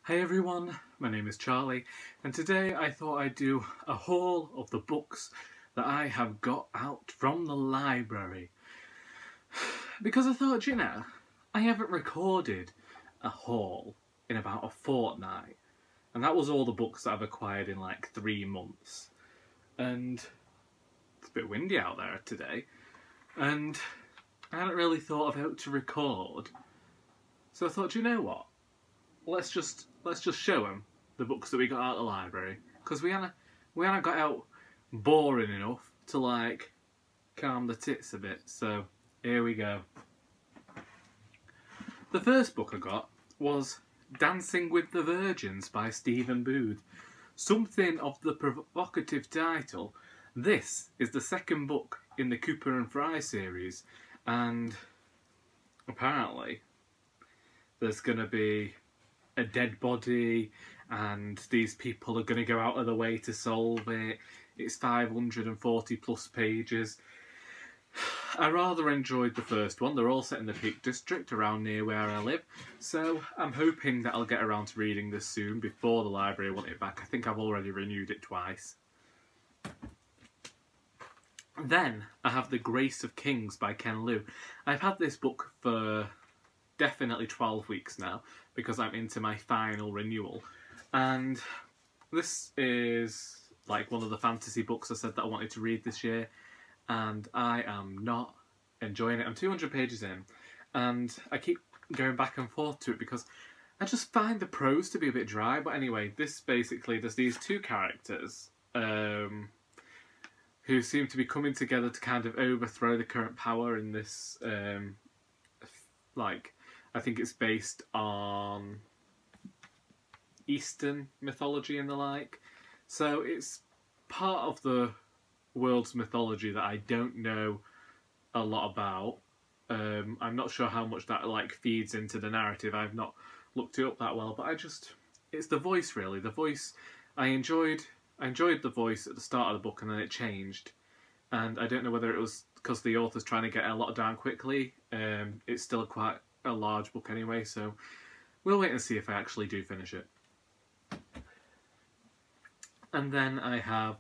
Hey everyone, my name is Charlie, and today I thought I'd do a haul of the books that I have got out from the library. Because I thought, I haven't recorded a haul in about a fortnight, and that was all the books that I've acquired in like 3 months. And it's a bit windy out there today, and I hadn't really thought of how to record. So I thought, you know what? Let's just show them the books that we got out of the library, because we haven't got out boring enough to like calm the tits a bit. So here we go. The first book I got was Dancing with the Virgins by Stephen Booth. Something of the provocative title. This is the second book in the Cooper and Fry series, and apparently there's going to be a dead body and these people are going to go out of the way to solve it. It's 540 plus pages. I rather enjoyed the first one. They're all set in the Peak District around near where I live, so I'm hoping that I'll get around to reading this soon before the library want it back. I think I've already renewed it twice. Then I have The Grace of Kings by Ken Liu. I've had this book for definitely 12 weeks now because I'm into my final renewal, and this is like one of the fantasy books I said that I wanted to read this year, and I am not enjoying it. I'm 200 pages in and I keep going back and forth to it because I just find the prose to be a bit dry. But anyway, this basically, there's these two characters who seem to be coming together to kind of overthrow the current power in this I think it's based on Eastern mythology and the like. So it's part of the world's mythology that I don't know a lot about. I'm not sure how much that like feeds into the narrative. I've not looked it up that well, but it's the voice really. The voice, I enjoyed the voice at the start of the book and then it changed. And I don't know whether it was because the author's trying to get a lot down quickly. It's still quite a large book anyway, so we'll wait and see if I actually do finish it. And then I have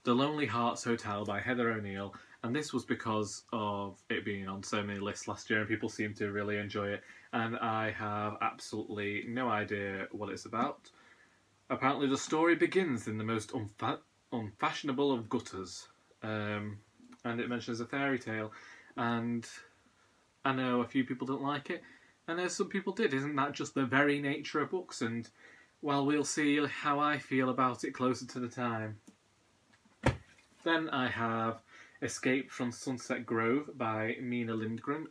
The Lonely Hearts Hotel by Heather O'Neill, and this was because of it being on so many lists last year and people seem to really enjoy it, and I have absolutely no idea what it's about. Apparently the story begins in the most unfashionable of gutters, and it mentions a fairy tale, and I know a few people don't like it, and there's some people did. Isn't that just the very nature of books? And, well, we'll see how I feel about it closer to the time. Then I have Escape from Sunset Grove by Mina Lindgren,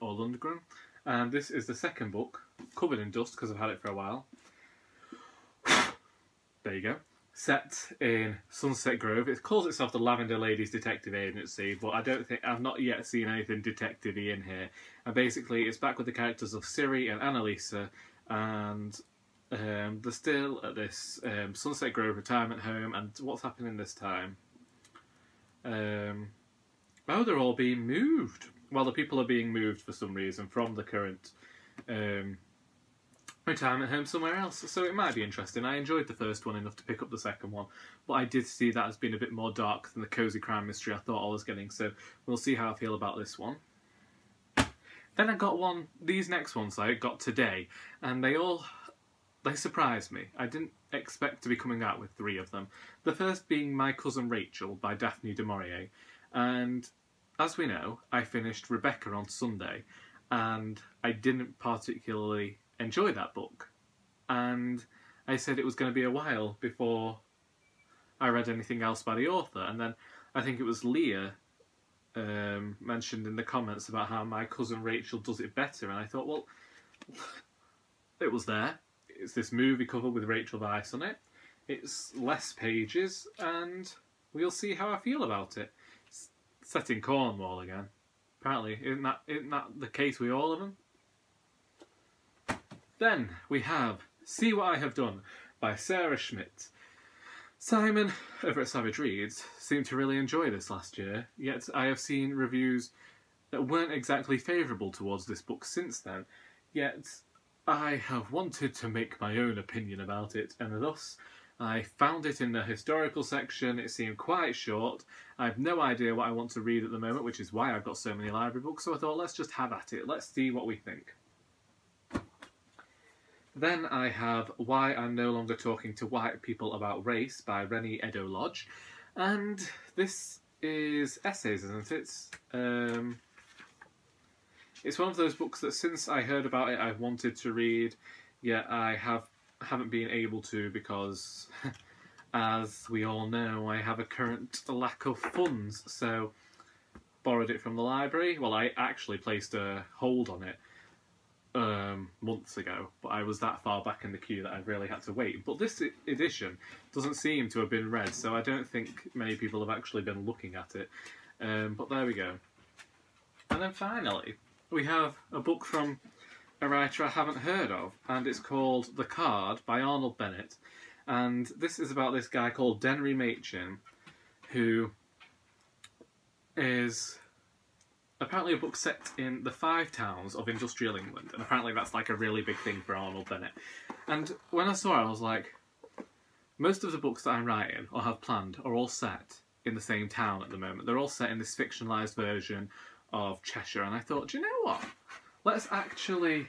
and this is the second book, covered in dust because I've had it for a while. There you go. Set in Sunset Grove. It calls itself the Lavender Ladies Detective Agency, but I've not yet seen anything detective-y in here. And basically, it's back with the characters of Siri and Annalisa, and they're still at this Sunset Grove retirement home. And what's happening this time? Oh, they're all being moved. Well, the people are being moved for some reason from the current retirement home somewhere else, so it might be interesting. I enjoyed the first one enough to pick up the second one, but I did see that as being a bit more dark than the cosy crime mystery I thought I was getting, so we'll see how I feel about this one. Then I got these next ones I got today, and they surprised me. I didn't expect to be coming out with 3 of them. The first being My Cousin Rachel by Daphne du Maurier, and as we know, I finished Rebecca on Sunday, and I didn't particularly enjoy that book, and I said it was going to be a while before I read anything else by the author, and then I think it was Leah mentioned in the comments about how My Cousin Rachel does it better, and I thought, well, it was there. It's this movie cover with Rachel Weisz on it. It's less pages, and we'll see how I feel about it. It's set in Cornwall again. Apparently, isn't that the case with all of them? Then we have See What I Have Done by Sarah Schmidt. Simon over at Savage Reads seemed to really enjoy this last year, yet I have seen reviews that weren't exactly favourable towards this book since then. Yet I have wanted to make my own opinion about it, and thus I found it in the historical section. It seemed quite short. I have no idea what I want to read at the moment, which is why I've got so many library books, so I thought let's just have at it. Let's see what we think. Then I have Why I'm No Longer Talking to White People About Race by Rennie Edo-Lodge. And this is essays, isn't it? It's one of those books that since I heard about it I've wanted to read, yet I haven't been able to because, as we all know, I have a current lack of funds, so borrowed it from the library. Well, I actually placed a hold on it months ago, but I was that far back in the queue that I really had to wait. But this edition doesn't seem to have been read, so I don't think many people have actually been looking at it. But there we go. And then finally, we have a book from a writer I haven't heard of, and it's called The Card by Arnold Bennett. And this is about this guy called Denry Machin, who is apparently a book set in the 5 towns of industrial England, and apparently that's like a really big thing for Arnold Bennett. And when I saw it, I was like, most of the books that I'm writing or have planned are all set in the same town at the moment. They're all set in this fictionalised version of Cheshire, and I thought, do you know what? Let's actually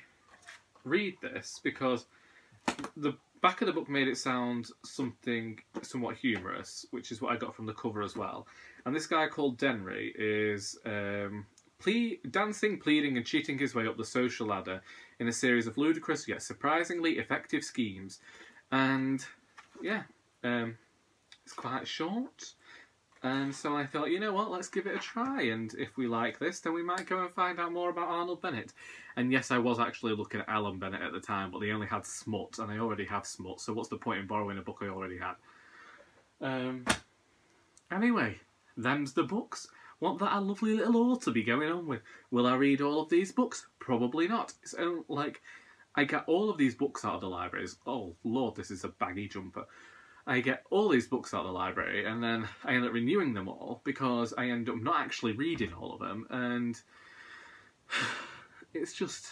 read this, because the back of the book made it sound something somewhat humorous, which is what I got from the cover as well. And this guy called Denry is dancing, pleading and cheating his way up the social ladder in a series of ludicrous yet surprisingly effective schemes. And yeah, it's quite short. And so I thought, you know what, let's give it a try, and if we like this, then we might go and find out more about Arnold Bennett. And yes, I was actually looking at Alan Bennett at the time, but they only had smut, and I already have smut, so what's the point in borrowing a book I already had? Anyway, them's the books. Want that a lovely little haul to be going on with. Will I read all of these books? Probably not. So, like, I get all of these books out of the libraries. Oh, Lord, this is a baggy jumper. I get all these books out of the library, and then I end up renewing them all, because I end up not actually reading all of them, and it's just,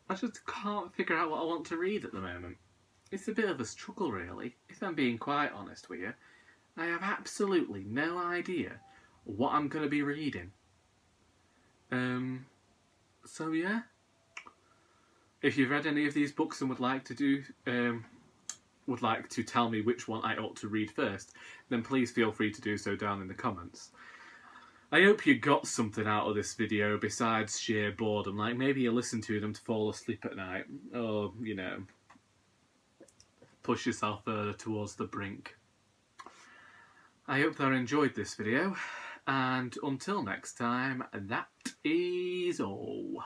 I just can't figure out what I want to read at the moment. It's a bit of a struggle, really, if I'm being quite honest with you. I have absolutely no idea what I'm going to be reading. So yeah, if you've read any of these books and would like to tell me which one I ought to read first, then please feel free to do so down in the comments. I hope you got something out of this video besides sheer boredom, like maybe you listen to them to fall asleep at night, or, you know, push yourself further towards the brink. I hope that you enjoyed this video, and until next time, that is all.